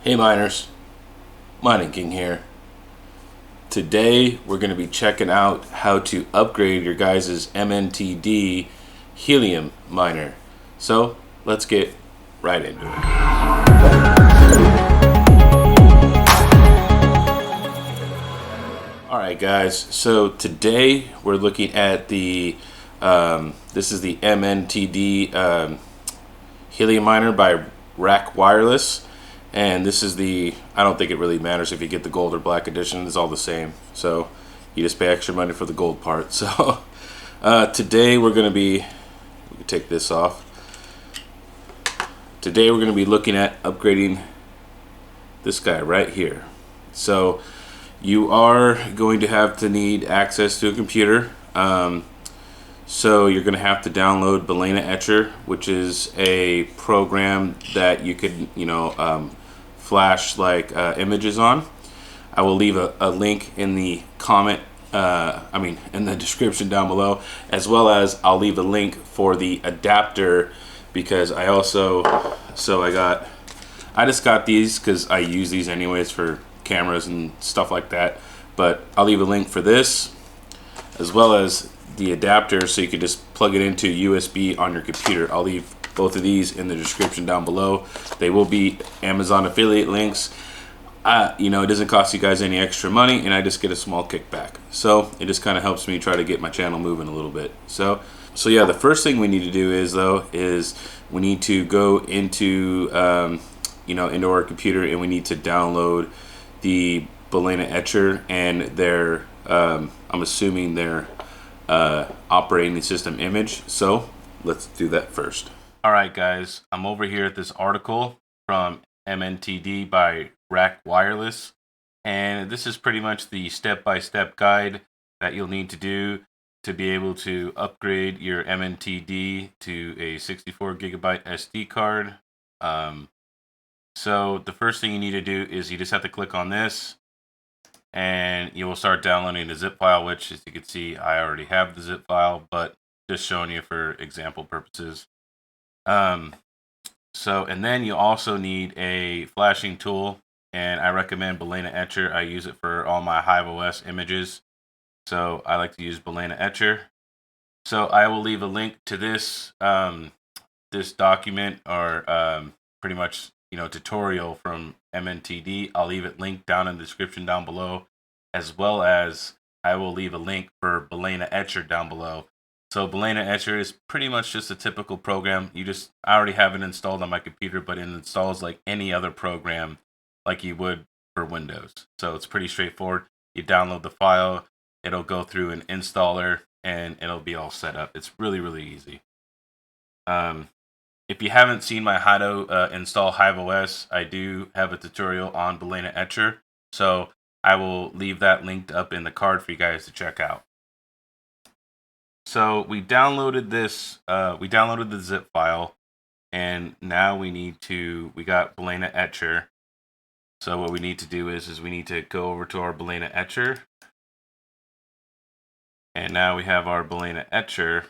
Hey miners, Mining King here. Today we're going to be checking out how to upgrade your guys' MNTD Helium miner. So let's get right into it. Alright guys, so today we're looking at the this is the MNTD Helium miner by Rack Wireless. And this is I don't think it really matters if you get the gold or black edition, it's all the same. So you just pay extra money for the gold part. So today we can take this off. Today we're going to be looking at upgrading this guy right here. So you are going to have to need access to a computer. So you're going to have to download Balena Etcher, which is a program that you could, flash images on. I will leave a link in the in the description down below, as well as I'll leave a link for the adapter, because I just got these because I use these anyways for cameras and stuff like that. But I'll leave a link for this, as well as the adapter, so you can just plug it into USB on your computer. I'll leave both of these in the description down below. They will be Amazon affiliate links. It doesn't cost you guys any extra money, and I just get a small kickback. So it just kind of helps me try to get my channel moving a little bit. So yeah, the first thing we need to do is we need to go into into our computer, and we need to download the Balena Etcher and their I'm assuming their operating system image. So let's do that first. Alright guys, I'm over here at this article from MNTD by Rack Wireless, and this is pretty much the step-by-step guide that you'll need to do to be able to upgrade your MNTD to a 64 gigabyte SD card. So the first thing you need to do is you just have to click on this, and you will start downloading the zip file, which, as you can see, I already have the zip file, but just showing you for example purposes. And then you also need a flashing tool, and I recommend Balena Etcher. I use it for all my HiveOS images, so I like to use Balena Etcher. So I will leave a link to this this document, or pretty much tutorial from MNTD. I'll leave it linked down in the description down below, as well as I will leave a link for Balena Etcher down below. So Balena Etcher is pretty much just a typical program. I already have it installed on my computer, but it installs like any other program like you would for Windows. So it's pretty straightforward. You download the file, it'll go through an installer, and it'll be all set up. It's really, really easy. If you haven't seen my how to install HiveOS, I do have a tutorial on Balena Etcher. So I will leave that linked up in the card for you guys to check out. So we downloaded this, we downloaded the zip file, and now we got Balena Etcher. So what we need to do is we need to go over to our Balena Etcher. And now we have our Balena Etcher.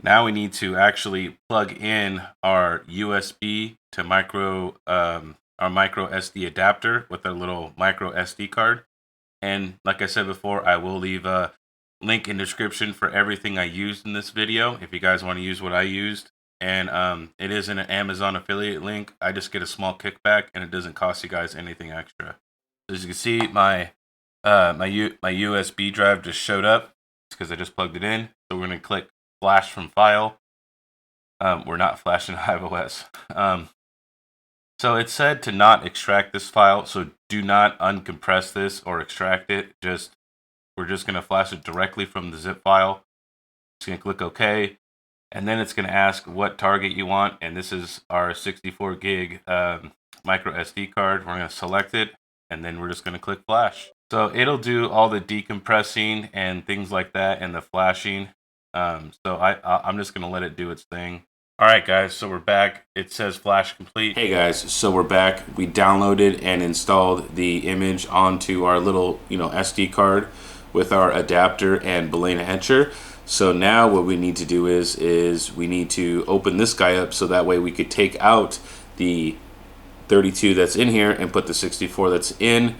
Now we need to actually plug in our USB to our micro SD adapter with a little micro SD card. And like I said before, I will leave a link in the description for everything I used in this video if you guys want to use what I used. And it is an Amazon affiliate link. I just get a small kickback, and it doesn't cost you guys anything extra. So as you can see, my USB drive just showed up. It's because I just plugged it in. So we're going to click Flash from File. We're not flashing HiveOS. So it said to not extract this file, so do not uncompress this or extract it. We're just going to flash it directly from the zip file. Just going to click OK, and then it's going to ask what target you want, and this is our 64 gig micro SD card. We're going to select it, and then we're just going to click Flash. So it'll do all the decompressing and things like that, and the flashing. So I'm just going to let it do its thing. Alright guys, so we're back. It says flash complete. Hey guys, so we're back. We downloaded and installed the image onto our little SD card with our adapter and Balena Etcher. So now what we need to do is we need to open this guy up, so that way we could take out the 32 that's in here and put the 64 that's in.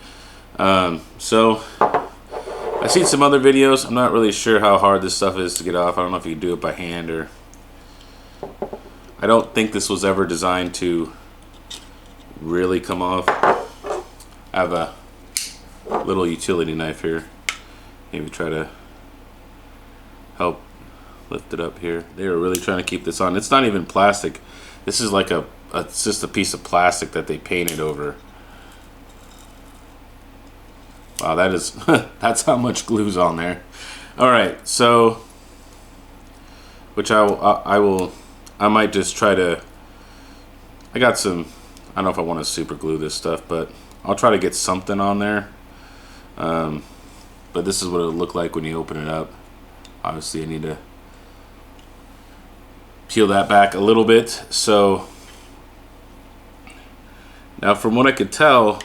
So I've seen some other videos. I'm not really sure how hard this stuff is to get off. I don't know if you can do it by hand, or I don't think this was ever designed to really come off. I have a little utility knife here. Maybe try to help lift it up here. They were really trying to keep this on. It's not even plastic. This is like it's just a piece of plastic that they painted over. Wow, that is that's how much glue's on there. All right, so which I might just try to. I got some. I don't know if I want to super glue this stuff, but I'll try to get something on there. But this is what it'll look like when you open it up. Obviously, I need to peel that back a little bit. So now, from what I could tell,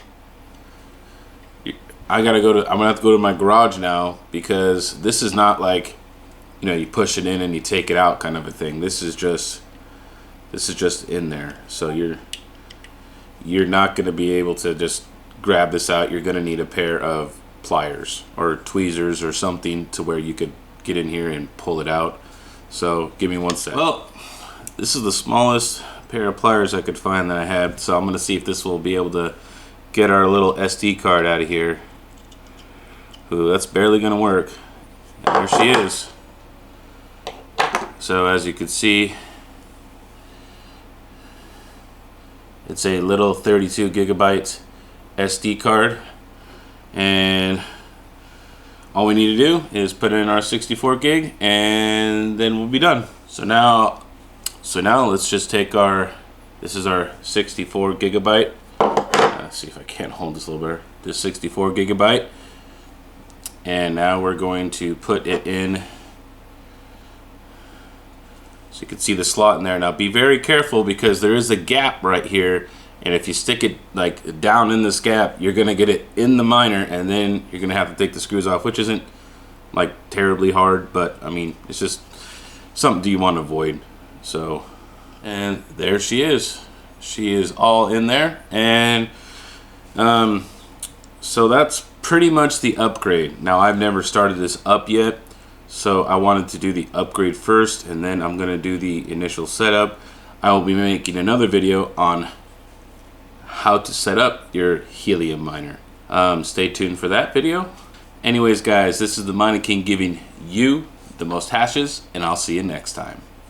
I'm gonna have to go to my garage now, because this is not like, you know, you push it in and you take it out kind of a thing. This is just in there. So you're not gonna be able to just grab this out. You're gonna need a pair of pliers or tweezers or something to where you could get in here and pull it out. So give me one sec. Well, this is the smallest pair of pliers I could find that I had, so I'm gonna see if this will be able to get our little SD card out of here. Ooh, that's barely gonna work. And there she is. So as you can see, it's a little 32 gigabyte SD card, and all we need to do is put in our 64 gig and then we'll be done. So now let's just take this is our 64 gigabyte. Let's see if I can't hold this a little better. This 64 gigabyte. And now we're going to put it in. So you can see the slot in there. Now be very careful, because there is a gap right here. And if you stick it like down in this gap, you're gonna get it in the miner, and then you're gonna have to take the screws off, which isn't like terribly hard, but I mean, it's just something you want to avoid. So, and there she is. She is all in there, and so that's pretty much the upgrade. Now I've never started this up yet, so I wanted to do the upgrade first, and then I'm gonna do the initial setup. I will be making another video on how to set up your helium miner. Stay tuned for that video. Anyways guys, this is the Mining King giving you the most hashes, and I'll see you next time.